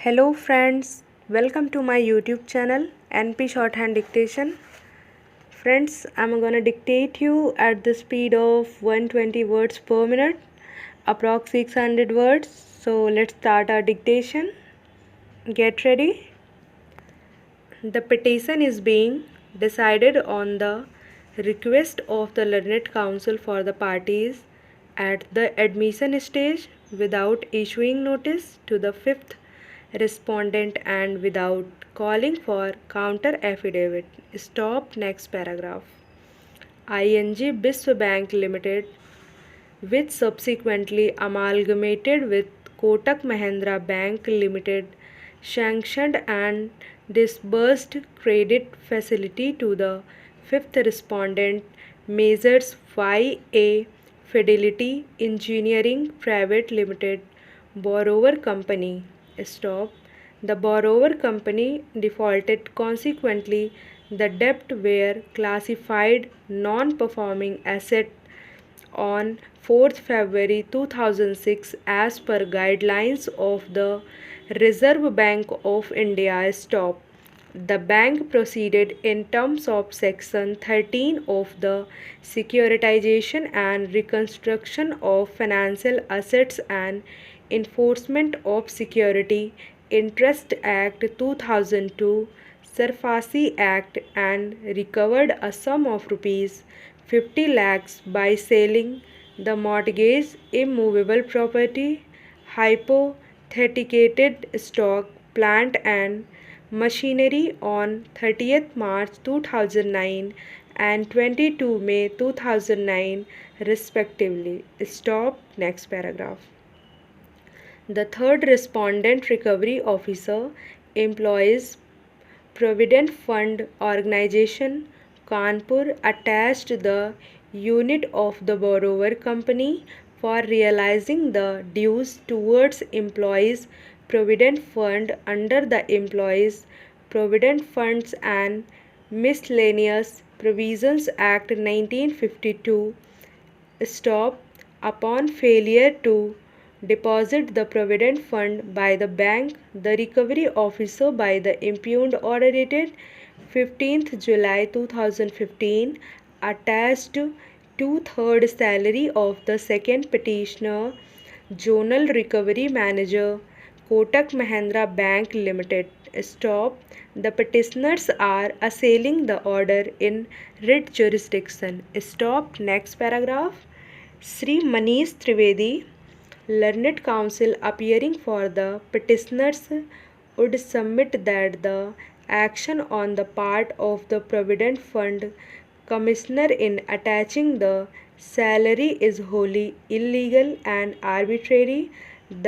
Hello friends, welcome to my YouTube channel NP Shorthand Dictation. Friends, I'm gonna dictate you at the speed of 120 words per minute, approx 600 words. So let's start our dictation. Get ready. The petition is being decided on the request of the learned counsel for the parties at the admission stage without issuing notice to the fifth respondent and without calling for counter affidavit. Stop. Next paragraph. ING Biswa Bank Limited, which subsequently amalgamated with Kotak Mahindra Bank Limited, sanctioned and disbursed credit facility to the fifth respondent, Measures YA Fidelity Engineering Private Limited, borrower company. Stop. The borrower company defaulted. Consequently, the debt were classified non-performing asset on 4th February 2006 as per guidelines of the Reserve Bank of India. Stop. The bank proceeded in terms of Section 13 of the Securitization and Reconstruction of Financial Assets and Enforcement of Security Interest Act 2002, Surfaci Act, and recovered a sum of rupees 50 lakhs by selling the mortgage immovable property, hypothecated stock, plant and machinery on 30th March 2009 and 22 May 2009 respectively. Stop. Next paragraph. The third respondent recovery officer employs Provident Fund Organization, Kanpur, attached the unit of the borrower company for realizing the dues towards Employees Provident Fund under the Employees Provident Funds and Miscellaneous Provisions Act 1952. Stop. Upon failure to deposit the provident fund by the bank, the recovery officer by the impugned order dated 15th July 2015 attached 2/3 salary of the second petitioner, Zonal Recovery Manager, Kotak Mahindra Bank Limited. Stop. The petitioners are assailing the order in writ jurisdiction. Stop. Next paragraph. Sri Manish Trivedi, learned counsel appearing for the petitioners, would submit that the action on the part of the Provident Fund Commissioner in attaching the salary is wholly illegal and arbitrary.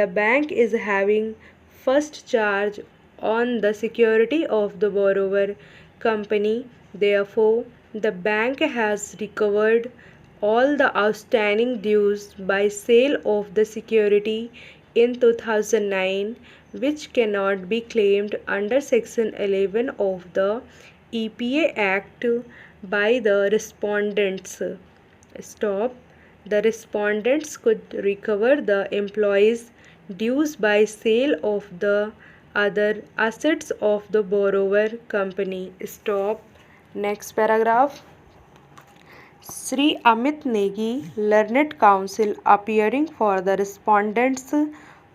The bank is having first charge on the security of the borrower company. Therefore, the bank has recovered all the outstanding dues by sale of the security in 2009, which cannot be claimed under Section 11 of the EPA Act by the respondents. Stop. The respondents could recover the employees' dues by sale of the other assets of the borrower company. Stop. Next paragraph. Sri Amit Negi, learned counsel appearing for the respondents,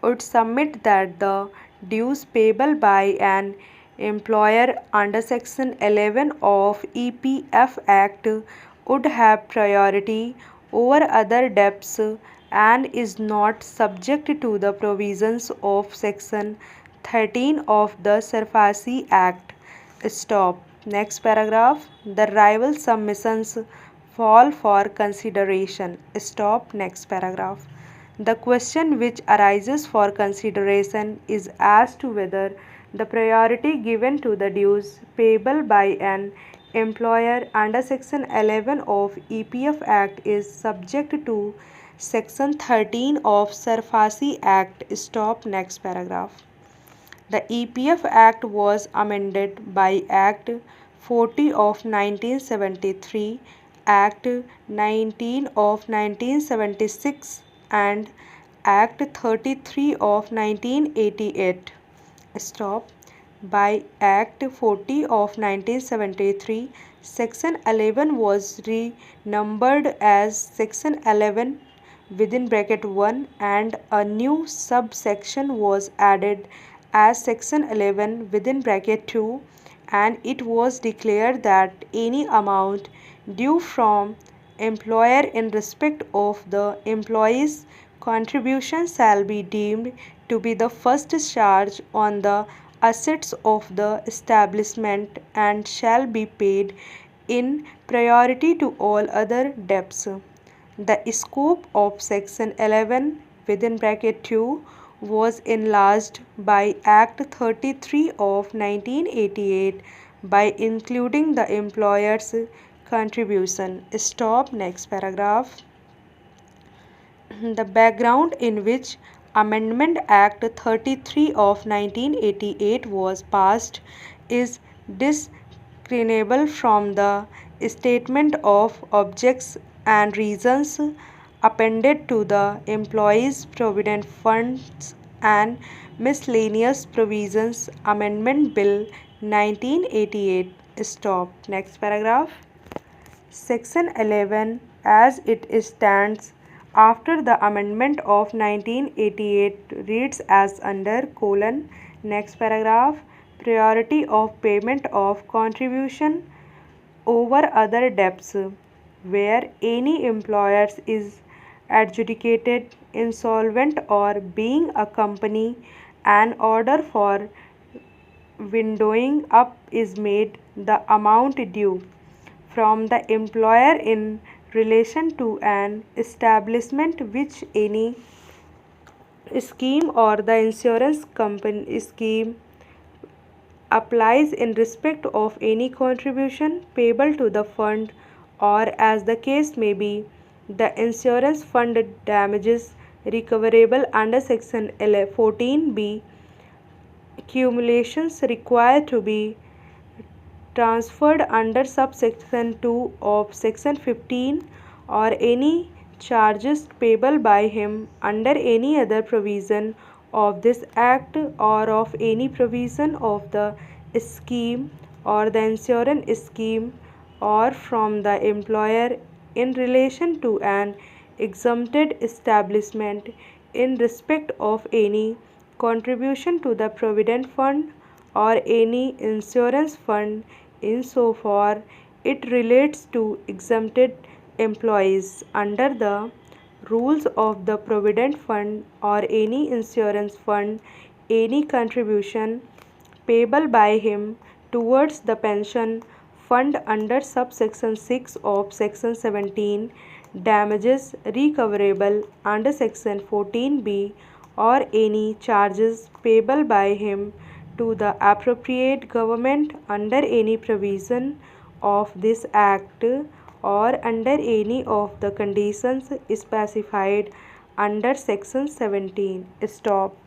would submit that the dues payable by an employer under Section 11 of EPF Act would have priority over other debts and is not subject to the provisions of Section 13 of the Surfaci Act. Stop. Next paragraph. The rival submissions fall for consideration. Stop. Next paragraph. The question which arises for consideration is as to whether the priority given to the dues payable by an employer under Section 11 of EPF Act is subject to Section 13 of Surfaci Act. Stop. Next paragraph. The EPF Act was amended by Act 40 of 1973, Act 19 of 1976 and Act 33 of 1988. Stop. By Act 40 of 1973, Section 11 was renumbered as Section 11 within bracket 1 and a new subsection was added as Section 11 within bracket 2, and it was declared that any amount due from employer in respect of the employee's contribution shall be deemed to be the first charge on the assets of the establishment and shall be paid in priority to all other debts. The scope of Section 11 within bracket 2 was enlarged by Act 33 of 1988 by including the employer's contribution. Stop. Next paragraph. The background in which Amendment Act 33 of 1988 was passed is discernible from the statement of objects and reasons appended to the Employees' Provident Funds and Miscellaneous Provisions Amendment Bill 1988. Stop. Next paragraph. Section 11 as it stands after the amendment of 1988 reads as under colon. Next paragraph. Priority of payment of contribution over other debts where any employer is adjudicated insolvent or being a company, an order for windowing up is made, the amount due from the employer in relation to an establishment which any scheme or the insurance company scheme applies in respect of any contribution payable to the fund or as the case may be, the insurance fund damages recoverable under section 14b accumulations required to be transferred under subsection 2 of section 15 or any charges payable by him under any other provision of this act or of any provision of the scheme or the insurance scheme or from the employer in relation to an exempted establishment in respect of any contribution to the provident fund or any insurance fund insofar it relates to exempted employees under the rules of the provident fund or any insurance fund, any contribution payable by him towards the pension fund under subsection 6 of section 17, damages recoverable under section 14b or any charges payable by him to the appropriate government under any provision of this act or under any of the conditions specified under section 17. Stop.